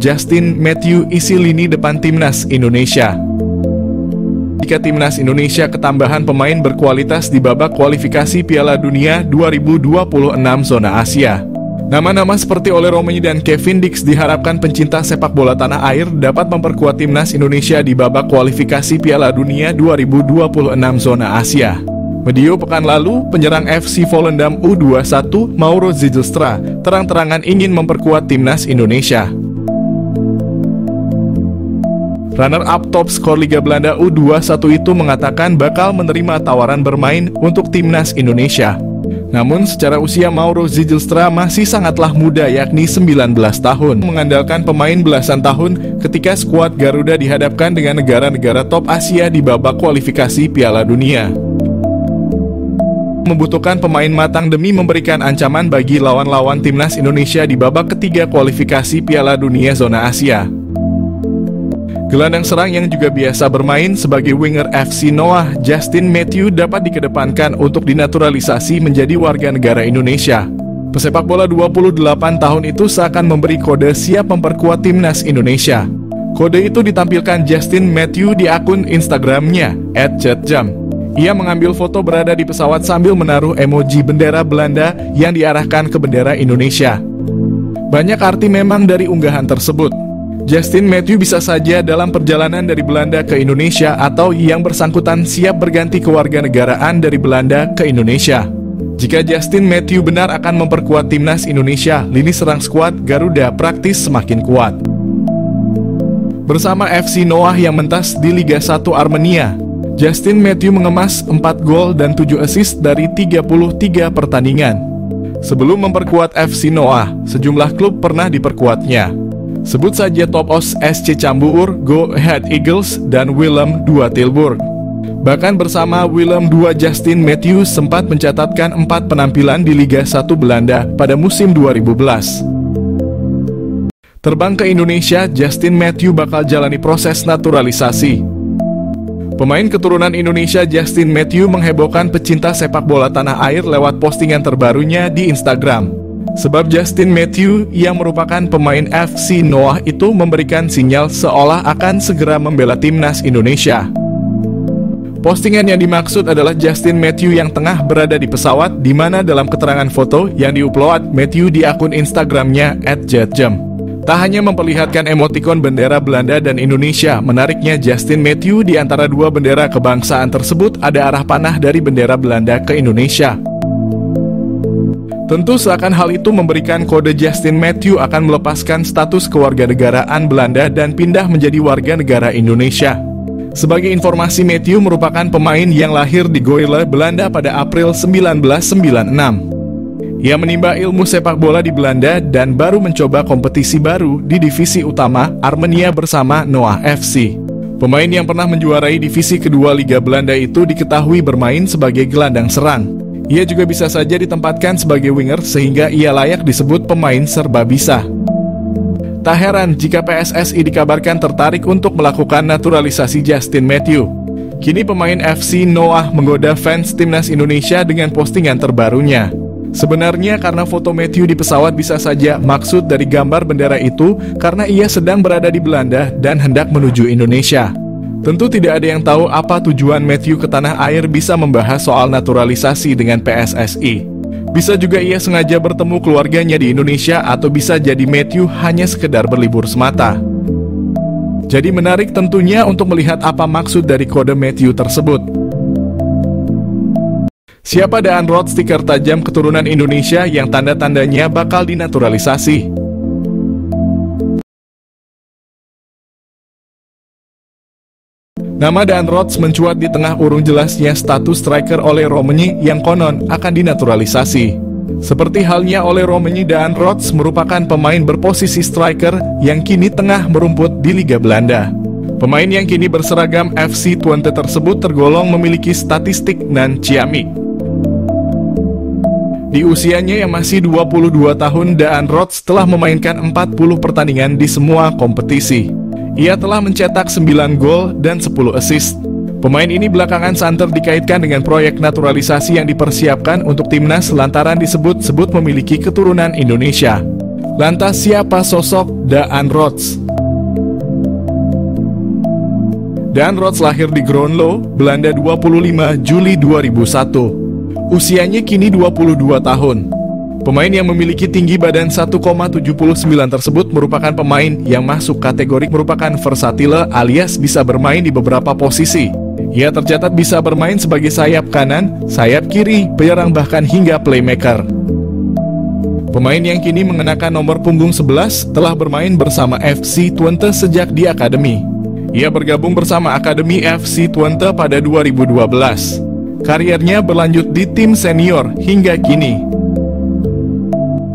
Justin Matthew isi lini depan timnas Indonesia. Jika timnas Indonesia ketambahan pemain berkualitas di babak kualifikasi Piala Dunia 2026 zona Asia. Nama-nama seperti Ole Romagnoli dan Kevin Dix diharapkan pencinta sepak bola tanah air dapat memperkuat timnas Indonesia di babak kualifikasi Piala Dunia 2026 zona Asia. Medio pekan lalu, penyerang FC Volendam U21 Mauro Zijlstra terang-terangan ingin memperkuat timnas Indonesia. Runner-up top skor Liga Belanda U21 itu mengatakan bakal menerima tawaran bermain untuk timnas Indonesia. Namun secara usia Mauro Zijlstra masih sangatlah muda, yakni 19 tahun, mengandalkan pemain belasan tahun ketika skuad Garuda dihadapkan dengan negara-negara top Asia di babak kualifikasi Piala Dunia. Membutuhkan pemain matang demi memberikan ancaman bagi lawan-lawan timnas Indonesia di babak ketiga kualifikasi Piala Dunia zona Asia. Gelandang serang yang juga biasa bermain sebagai winger FC Noah, Justin Matthew dapat dikedepankan untuk dinaturalisasi menjadi warga negara Indonesia. Pesepak bola 28 tahun itu seakan memberi kode siap memperkuat timnas Indonesia. Kode itu ditampilkan Justin Matthew di akun Instagramnya @chatjam. Ia mengambil foto berada di pesawat sambil menaruh emoji bendera Belanda yang diarahkan ke bendera Indonesia. Banyak arti memang dari unggahan tersebut. Justin Matthew bisa saja dalam perjalanan dari Belanda ke Indonesia atau yang bersangkutan siap berganti kewarganegaraan dari Belanda ke Indonesia. Jika Justin Matthew benar akan memperkuat timnas Indonesia, lini serang skuad Garuda praktis semakin kuat. Bersama FC Noah yang mentas di Liga 1 Armenia, Justin Matthew mengemas 4 gol dan 7 assist dari 33 pertandingan. Sebelum memperkuat FC Noah, sejumlah klub pernah diperkuatnya. Sebut saja Top Os SC Cambuur, Go Ahead Eagles, dan Willem II Tilburg. Bahkan bersama Willem II, Justin Matthew sempat mencatatkan 4 penampilan di Liga 1 Belanda pada musim 2011. Terbang ke Indonesia, Justin Matthew bakal jalani proses naturalisasi. Pemain keturunan Indonesia Justin Matthew menghebohkan pecinta sepak bola tanah air lewat postingan terbarunya di Instagram. Sebab Justin Matthew yang merupakan pemain FC Noah itu memberikan sinyal seolah akan segera membela timnas Indonesia. Postingan yang dimaksud adalah Justin Matthew yang tengah berada di pesawat, di mana dalam keterangan foto yang diupload Matthew di akun Instagramnya @jetjam. Tak hanya memperlihatkan emotikon bendera Belanda dan Indonesia, menariknya Justin Matthew di antara dua bendera kebangsaan tersebut ada arah panah dari bendera Belanda ke Indonesia. Tentu seakan hal itu memberikan kode Justin Matthew akan melepaskan status kewarganegaraan Belanda dan pindah menjadi warga negara Indonesia. Sebagai informasi, Matthew merupakan pemain yang lahir di Goille, Belanda pada April 1996. Ia menimba ilmu sepak bola di Belanda dan baru mencoba kompetisi baru di divisi utama Armenia bersama Noah FC. Pemain yang pernah menjuarai divisi kedua Liga Belanda itu diketahui bermain sebagai gelandang serang. Ia juga bisa saja ditempatkan sebagai winger sehingga ia layak disebut pemain serba bisa. Tak heran jika PSSI dikabarkan tertarik untuk melakukan naturalisasi Justin Matthew. Kini pemain FC Noah menggoda fans timnas Indonesia dengan postingan terbarunya. Sebenarnya karena foto Matthew di pesawat bisa saja maksud dari gambar bendera itu karena ia sedang berada di Belanda dan hendak menuju Indonesia. Tentu tidak ada yang tahu apa tujuan Matthew ke tanah air bisa membahas soal naturalisasi dengan PSSI. Bisa juga ia sengaja bertemu keluarganya di Indonesia atau bisa jadi Matthew hanya sekedar berlibur semata. Jadi menarik tentunya untuk melihat apa maksud dari kode Matthew tersebut. Siapa Daan Roth, stiker tajam keturunan Indonesia yang tanda-tandanya bakal dinaturalisasi? Nama Daan Roth mencuat di tengah urung jelasnya status striker Ole Romagnoli yang konon akan dinaturalisasi. Seperti halnya Ole Romagnoli, Daan Roth merupakan pemain berposisi striker yang kini tengah merumput di Liga Belanda. Pemain yang kini berseragam FC Twente tersebut tergolong memiliki statistik nan ciamik. Di usianya yang masih 22 tahun, Daan Roth telah memainkan 40 pertandingan di semua kompetisi. Ia telah mencetak 9 gol dan 10 assist. Pemain ini belakangan santer dikaitkan dengan proyek naturalisasi yang dipersiapkan untuk timnas lantaran disebut-sebut memiliki keturunan Indonesia. Lantas siapa sosok Daan Rots? Daan Rots lahir di Groenlo, Belanda 25 Juli 2001. Usianya kini 22 tahun. Pemain yang memiliki tinggi badan 1,79 tersebut merupakan pemain yang masuk kategori merupakan versatile alias bisa bermain di beberapa posisi. Ia tercatat bisa bermain sebagai sayap kanan, sayap kiri, penyerang bahkan hingga playmaker. Pemain yang kini mengenakan nomor punggung 11 telah bermain bersama FC Twente sejak di akademi. Ia bergabung bersama Akademi FC Twente pada 2012. Karirnya berlanjut di tim senior hingga kini.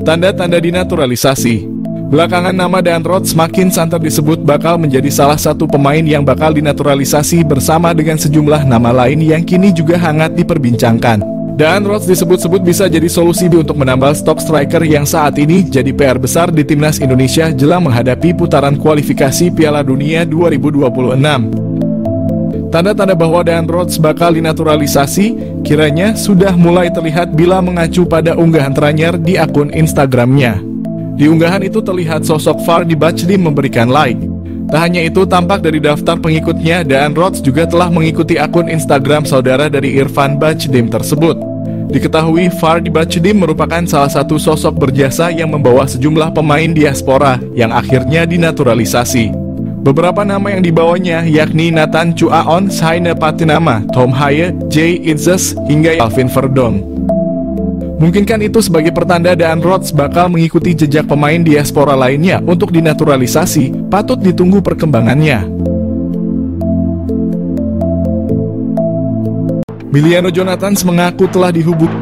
Tanda-tanda dinaturalisasi. Belakangan nama Daan Rots semakin santer disebut bakal menjadi salah satu pemain yang bakal dinaturalisasi bersama dengan sejumlah nama lain yang kini juga hangat diperbincangkan. Daan Rots disebut-sebut bisa jadi solusi untuk menambal stok striker yang saat ini jadi PR besar di Timnas Indonesia jelang menghadapi putaran kualifikasi Piala Dunia 2026. Tanda-tanda bahwa Daan Rots bakal dinaturalisasi kiranya sudah mulai terlihat bila mengacu pada unggahan terakhir di akun Instagramnya. Di unggahan itu terlihat sosok Fardy Bachdim memberikan like. Tak hanya itu, tampak dari daftar pengikutnya, Daan Rots juga telah mengikuti akun Instagram saudara dari Irfan Bachdim tersebut. Diketahui Fardy Bachdim merupakan salah satu sosok berjasa yang membawa sejumlah pemain diaspora yang akhirnya dinaturalisasi. Beberapa nama yang dibawanya yakni Nathan Chuaon, Saine Patinama, Tom Haye, Jay Itzes, hingga Alvin Verdong. Mungkinkah itu sebagai pertanda Daan Rots bakal mengikuti jejak pemain diaspora lainnya untuk dinaturalisasi? Patut ditunggu perkembangannya. Miliano Jonathans mengaku telah dihubungi.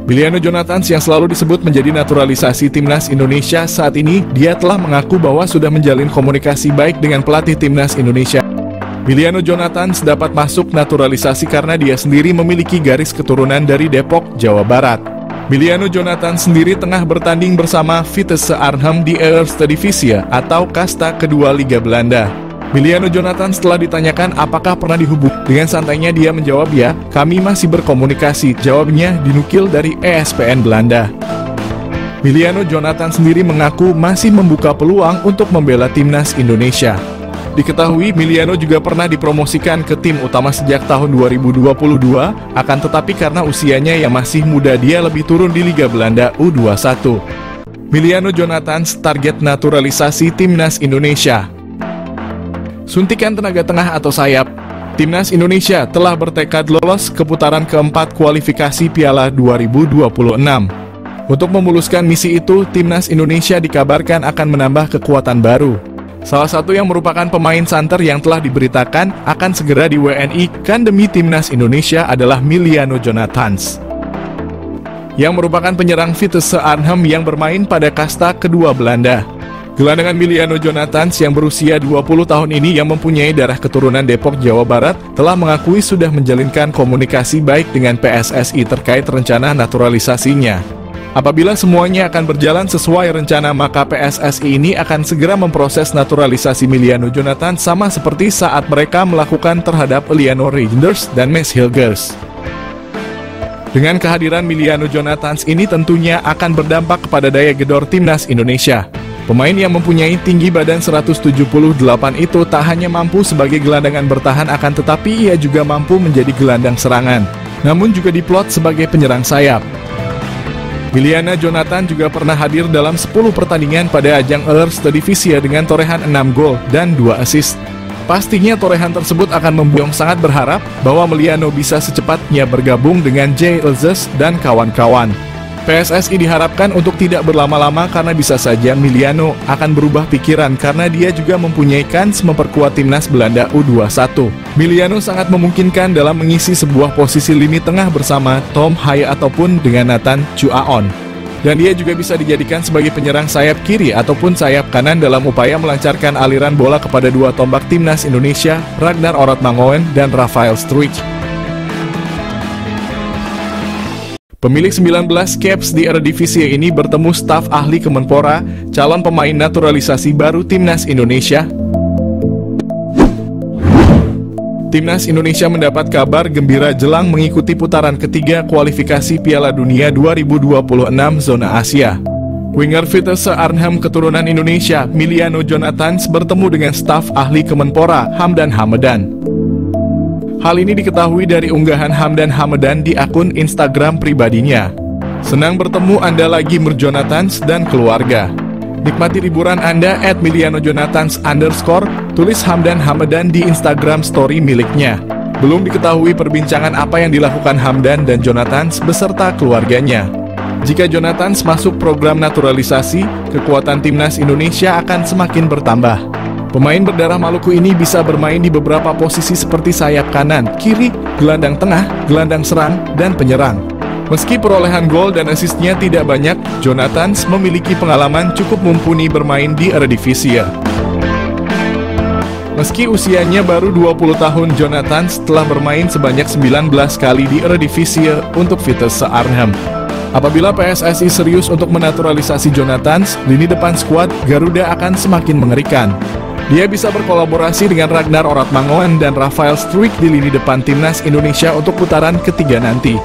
Miliano Jonathans yang selalu disebut menjadi naturalisasi Timnas Indonesia saat ini, dia telah mengaku bahwa sudah menjalin komunikasi baik dengan pelatih Timnas Indonesia. Miliano Jonathans dapat masuk naturalisasi karena dia sendiri memiliki garis keturunan dari Depok, Jawa Barat. Miliano Jonathans sendiri tengah bertanding bersama Vitesse Arnhem di Eerste Divisie atau kasta kedua Liga Belanda. Miliano Jonathans setelah ditanyakan apakah pernah dihubungi, dengan santainya dia menjawab, "Ya, kami masih berkomunikasi," jawabnya dinukil dari ESPN Belanda. Miliano Jonathans sendiri mengaku masih membuka peluang untuk membela Timnas Indonesia. Diketahui Miliano juga pernah dipromosikan ke tim utama sejak tahun 2022, akan tetapi karena usianya yang masih muda dia lebih turun di Liga Belanda U21. Miliano Jonathans target naturalisasi Timnas Indonesia. Suntikan tenaga tengah atau sayap. Timnas Indonesia telah bertekad lolos ke putaran keempat kualifikasi Piala 2026. Untuk memuluskan misi itu, Timnas Indonesia dikabarkan akan menambah kekuatan baru. Salah satu yang merupakan pemain santer yang telah diberitakan akan segera di WNI-kan demi Timnas Indonesia adalah Miliano Jonathans, yang merupakan penyerang Vitesse Arnhem yang bermain pada kasta kedua Belanda. Gelandangan Miliano Jonathans yang berusia 20 tahun ini yang mempunyai darah keturunan Depok, Jawa Barat, telah mengakui sudah menjalinkan komunikasi baik dengan PSSI terkait rencana naturalisasinya. Apabila semuanya akan berjalan sesuai rencana, maka PSSI ini akan segera memproses naturalisasi Miliano Jonathans sama seperti saat mereka melakukan terhadap Eleanor Reinders dan Mads Hilgers. Dengan kehadiran Miliano Jonathans ini tentunya akan berdampak kepada daya gedor Timnas Indonesia. Pemain yang mempunyai tinggi badan 178 itu tak hanya mampu sebagai gelandangan bertahan, akan tetapi ia juga mampu menjadi gelandang serangan, namun juga diplot sebagai penyerang sayap. Miliano Jonathans juga pernah hadir dalam 10 pertandingan pada ajang Eerste Divisie dengan torehan 6 gol dan 2 assist. Pastinya torehan tersebut akan membuat sangat berharap bahwa Miliano bisa secepatnya bergabung dengan Jay Itzes dan kawan-kawan. PSSI diharapkan untuk tidak berlama-lama karena bisa saja Miliano akan berubah pikiran karena dia juga mempunyai kans memperkuat Timnas Belanda U21. Miliano sangat memungkinkan dalam mengisi sebuah posisi lini tengah bersama Tom Haye ataupun dengan Nathan Chuaon. Dan dia juga bisa dijadikan sebagai penyerang sayap kiri ataupun sayap kanan dalam upaya melancarkan aliran bola kepada dua tombak Timnas Indonesia, Ragnar Orotmangoen dan Rafael Struijk. Pemilik 19 caps di Eredivisie ini bertemu staf ahli Kemenpora, calon pemain naturalisasi baru Timnas Indonesia. Timnas Indonesia mendapat kabar gembira jelang mengikuti putaran ketiga kualifikasi Piala Dunia 2026 zona Asia. Winger Vitesse Arnhem keturunan Indonesia, Miliano Jonathans bertemu dengan staf ahli Kemenpora, Hamdan Hamedan. Hal ini diketahui dari unggahan Hamdan Hamedan di akun Instagram pribadinya. Senang bertemu Anda lagi Jonathans dan keluarga. Nikmati liburan Anda @milianojonathans_, tulis Hamdan Hamedan di Instagram story miliknya. Belum diketahui perbincangan apa yang dilakukan Hamdan dan Jonathans beserta keluarganya. Jika Jonathans masuk program naturalisasi, kekuatan timnas Indonesia akan semakin bertambah. Pemain berdarah Maluku ini bisa bermain di beberapa posisi seperti sayap kanan, kiri, gelandang tengah, gelandang serang, dan penyerang. Meski perolehan gol dan asisnya tidak banyak, Jonathans memiliki pengalaman cukup mumpuni bermain di Eredivisie. Meski usianya baru 20 tahun, Jonathans telah bermain sebanyak 19 kali di Eredivisie untuk Vitesse Arnhem. Apabila PSSI serius untuk menaturalisasi Jonathans, lini depan skuad Garuda akan semakin mengerikan. Dia bisa berkolaborasi dengan Ragnar Oratmangoen dan Rafael Struijk di lini depan timnas Indonesia untuk putaran ketiga nanti.